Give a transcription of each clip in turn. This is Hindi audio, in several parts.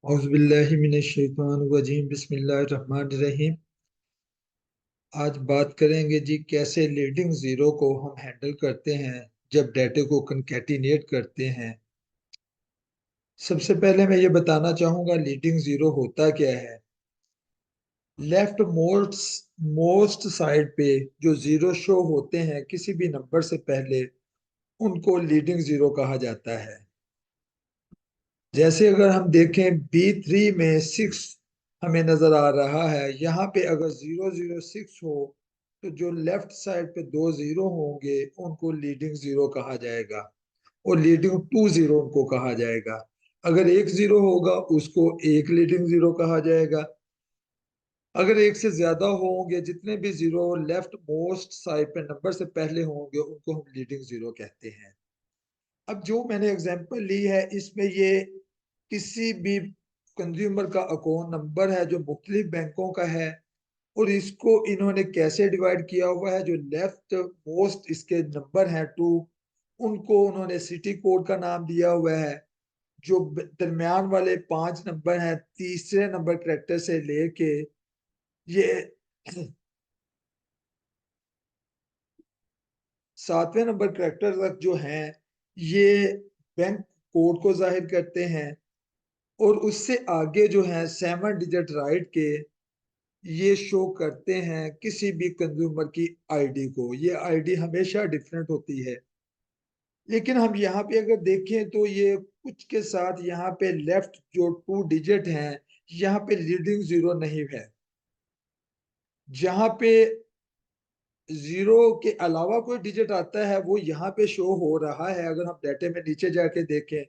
औज़ुबिल्लाहिमिनश्शैतानिर्रजीम बिस्मिल्लाहिर्रहमानिर्रहीम। आज बात करेंगे जी कैसे लीडिंग जीरो को हम हैंडल करते हैं जब डाटे को कंकैटिनेट करते हैं। सबसे पहले मैं ये बताना चाहूंगा लीडिंग जीरो होता क्या है। लेफ्ट मोस्ट साइड पे जो जीरो शो होते हैं किसी भी नंबर से पहले उनको लीडिंग जीरो कहा जाता है। जैसे अगर हम देखें B3 में 6 हमें नजर आ रहा है, यहाँ पे अगर 006 हो तो जो लेफ्ट साइड पे दो जीरो होंगे उनको लीडिंग जीरो कहा जाएगा और लीडिंग टू जीरो उनको कहा जाएगा। अगर एक जीरो होगा उसको एक लीडिंग जीरो कहा जाएगा। अगर एक से ज्यादा होंगे, जितने भी जीरो लेफ्ट मोस्ट साइड पे नंबर से पहले होंगे उनको हम लीडिंग जीरो कहते हैं। अब जो मैंने एग्जांपल ली है इसमें ये किसी भी कंज्यूमर का अकाउंट नंबर है जो मुख्तलिफ बैंकों का है और इसको इन्होंने कैसे डिवाइड किया हुआ है। जो लेफ्ट मोस्ट इसके नंबर हैं टू, उनको उन्होंने सिटी कोड का नाम दिया हुआ है। जो दरमियान वाले पांच नंबर हैं तीसरे नंबर करेक्टर से लेके ये सातवें नंबर करेक्टर तक जो हैं ये बैंक कोड को जाहिर करते हैं। और उससे आगे जो है 7 डिजिट राइट के ये शो करते हैं किसी भी कंज्यूमर की आईडी को। ये आईडी हमेशा डिफरेंट होती है, लेकिन हम यहाँ पे अगर देखें तो ये कुछ के साथ यहाँ पे लेफ्ट जो 2 डिजिट हैं यहाँ पे लीडिंग जीरो नहीं है। जहाँ पे जीरो के अलावा कोई डिजिट आता है वो यहाँ पे शो हो रहा है। अगर हम डाटे में नीचे जाके देखें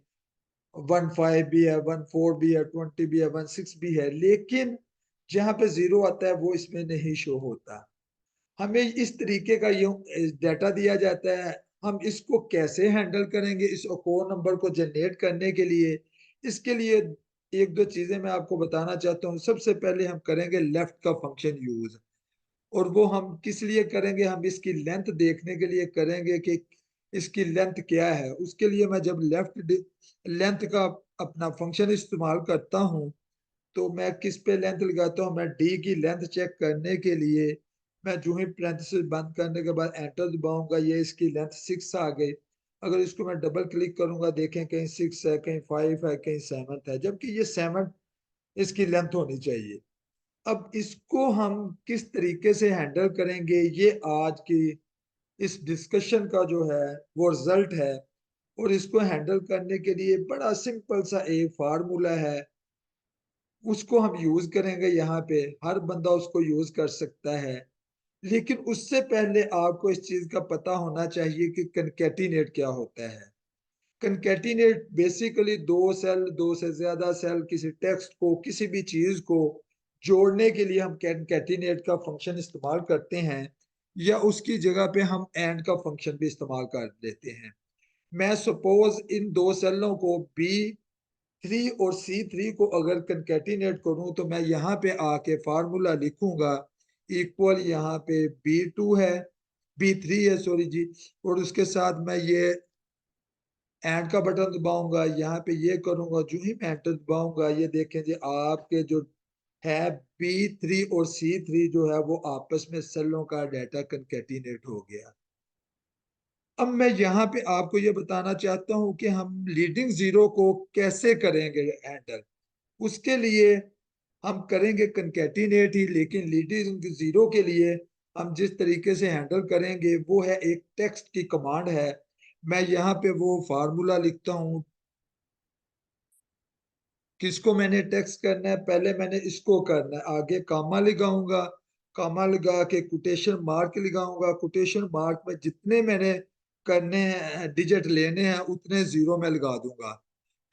15 भी है, 14 भी है, 20 भी है, 16 भी है, लेकिन जहाँ पे जीरो आता है वो इसमें नहीं शो होता। हमें इस तरीके का ये डाटा दिया जाता है। हम इसको कैसे हैंडल करेंगे इस अकाउंट नंबर को जनरेट करने के लिए। इसके लिए एक दो चीजें मैं आपको बताना चाहता हूँ। सबसे पहले हम करेंगे लेफ्ट का फंक्शन यूज, और वो हम किस लिए करेंगे, हम इसकी लेंथ देखने के लिए करेंगे कि इसकी लेंथ क्या है। उसके लिए मैं जब लेफ्ट लेंथ का अपना फंक्शन इस्तेमाल करता हूँ तो मैं किस पे लेंथ लगाता हूँ, मैं डी की लेंथ चेक करने के लिए मैं जो ही पैरेंथेसिस बंद करने के बाद एंटर दबाऊंगा ये इसकी लेंथ 6 आ गई। अगर इसको मैं डबल क्लिक करूंगा देखें कहीं 6 है, कहीं 5 है, कहीं 7 है, जबकि ये 7 इसकी लेंथ होनी चाहिए। अब इसको हम किस तरीके से हैंडल करेंगे ये आज की इस डिस्कशन का जो है वो रिजल्ट है। और इसको हैंडल करने के लिए बड़ा सिंपल सा एक फार्मूला है, उसको हम यूज करेंगे। यहाँ पे हर बंदा उसको यूज कर सकता है, लेकिन उससे पहले आपको इस चीज का पता होना चाहिए कि कनकैटिनेट क्या होता है। कनकैटिनेट बेसिकली दो सेल, दो से ज्यादा सेल, किसी टेक्स्ट को, किसी भी चीज को जोड़ने के लिए हम कनकैटिनेट का फंक्शन इस्तेमाल करते हैं, या उसकी जगह पे हम एंड का फंक्शन भी इस्तेमाल कर लेते हैं। मैं सपोज इन दो सेलों को B3 और C3 को अगर कंकैटिनेट करूं तो मैं यहाँ पे आके फार्मूला लिखूंगा इक्वल, यहाँ पे B2 है, B3 है सॉरी जी, और उसके साथ मैं ये एंड का बटन दबाऊंगा, यहाँ पे ये करूंगा। जो ही मैं एंटर दबाऊंगा ये देखें जी आपके जो है B3 और C3 जो है वो आपस में सेलों का डाटा कंकैटिनेट हो गया। अब मैं यहाँ पे आपको ये बताना चाहता हूँ कि हम लीडिंग जीरो को कैसे करेंगे हैंडल। उसके लिए हम करेंगे कंकैटिनेट ही, लेकिन लीडिंग जीरो के लिए हम जिस तरीके से हैंडल करेंगे वो है एक टेक्स्ट की कमांड है। मैं यहाँ पे वो फार्मूला लिखता हूँ किसको मैंने टेक्स्ट करना है। पहले मैंने इसको करना है, आगे कामा लगाऊंगा, कामा लगा के कोटेशन मार्क लगाऊंगा। कोटेशन मार्क में जितने मैंने करने हैं डिजिट लेने हैं उतने जीरो में लगा दूंगा,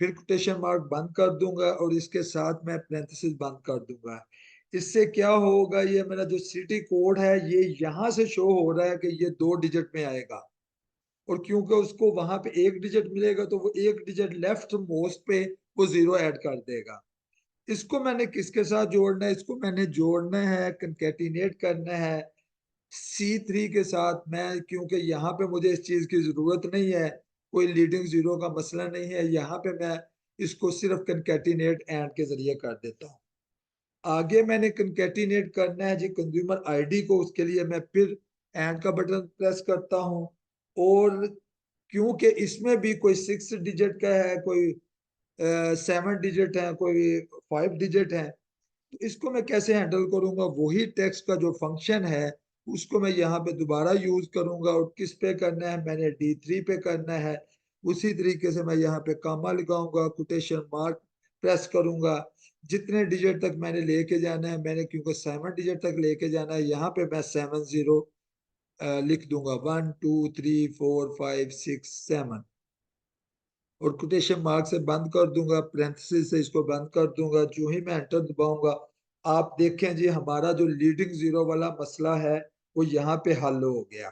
फिर कोटेशन मार्क बंद कर दूंगा और इसके साथ मैं पैरेंथेसिस बंद कर दूंगा। इससे क्या होगा, ये मेरा जो सिटी कोड है ये यहां से शो हो रहा है कि ये 2 डिजिट में आएगा, और क्योंकि उसको वहां पे एक डिजिट मिलेगा तो वो एक डिजिट लेफ्ट मोस्ट पे वो जीरो ऐड कर देगा। इसको मैंने किसके साथ जोड़ना है, इसको मैंने जोड़ना है, कंकैटिनेट करना है C3 के साथ। मैं क्योंकि यहाँ पे मुझे इस चीज की जरूरत नहीं है, कोई लीडिंग जीरो का मसला नहीं है, यहाँ पे मैं इसको सिर्फ कंकैटिनेट एंड के जरिए कर देता हूँ। आगे मैंने कंकैटिनेट करना है जी कंज्यूमर आईडी को, उसके लिए मैं फिर एंड का बटन प्रेस करता हूँ। और क्योंकि इसमें भी कोई 6 डिजिट का है, कोई 7 डिजिट है, कोई 5 डिजिट है, तो इसको मैं कैसे हैंडल करूंगा? वही टेक्स्ट का जो फंक्शन है उसको मैं यहाँ पे दोबारा यूज करूंगा। और किस पे करना है? मैंने D3 पे करना है। उसी तरीके से मैं यहाँ पे कामा लगाऊंगा, कोटेशन मार्क प्रेस करूंगा। जितने डिजिट तक मैंने लेके जाना है, मैंने क्योंकि 7 डिजिट तक लेके जाना है, यहाँ पे मैं 70 लिख दूंगा, 1 2 3 4 5 6 7, और कोटेशन मार्क से बंद कर दूंगा, पैरेंथेसिस से इसको बंद कर दूंगा। जो ही मैं एंटर दबाऊंगा, आप देखें जी हमारा जो लीडिंग जीरो वाला मसला है वो यहाँ पे हल हो गया।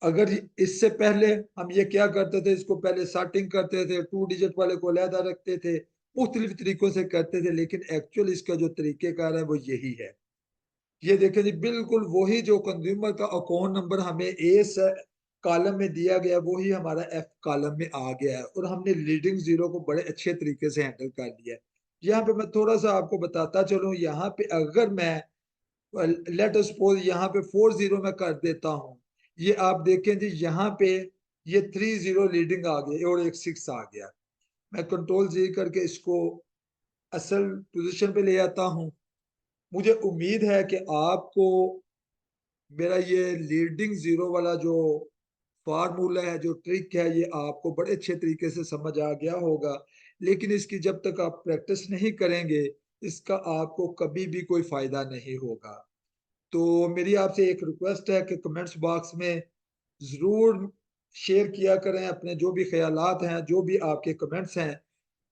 अगर इससे पहले हम ये क्या करते थे, इसको पहले स्टार्टिंग करते थे, 2 डिजिट वाले को अलहदा रखते थे, मुख्तलिफ तरीकों से करते थे, लेकिन एक्चुअल इसका जो तरीकेकार है वो यही है। ये देखें जी, बिल्कुल वही जो कंज्यूमर का अकाउंट नंबर हमें ए कॉलम में दिया गया, वही हमारा एफ कॉलम में आ गया है, और हमने लीडिंग जीरो को बड़े अच्छे तरीके से हैंडल कर लिया है। यहाँ पे मैं थोड़ा सा आपको बताता चलूं, यहाँ पे अगर मैं लेट अस सपोज यहाँ पे 40 में कर देता हूँ, ये आप देखें जी यहाँ पे ये 30 लीडिंग आ गई और एक 6 आ गया। मैं कंट्रोल Z करके इसको असल पोजीशन पे ले आता हूँ। मुझे उम्मीद है कि आपको मेरा ये लीडिंग जीरो वाला जो फार्मूला है, जो ट्रिक है, ये आपको बड़े अच्छे तरीके से समझ आ गया होगा। लेकिन इसकी जब तक आप प्रैक्टिस नहीं करेंगे, इसका आपको कभी भी कोई फायदा नहीं होगा। तो मेरी आपसे एक रिक्वेस्ट है कि कमेंट्स बॉक्स में जरूर शेयर किया करें अपने जो भी ख्यालात हैं, जो भी आपके कमेंट्स हैं।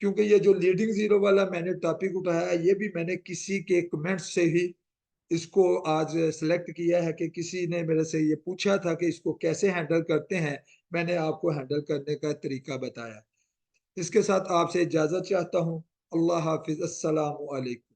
क्योंकि ये जो लीडिंग जीरो वाला मैंने टॉपिक उठाया है, ये भी मैंने किसी के कमेंट्स से ही इसको आज सेलेक्ट किया है, कि किसी ने मेरे से ये पूछा था कि इसको कैसे हैंडल करते हैं, मैंने आपको हैंडल करने का तरीका बताया। इसके साथ आपसे इजाजत चाहता हूँ। अल्लाह हाफिज, अस्सलाम वालेकुम।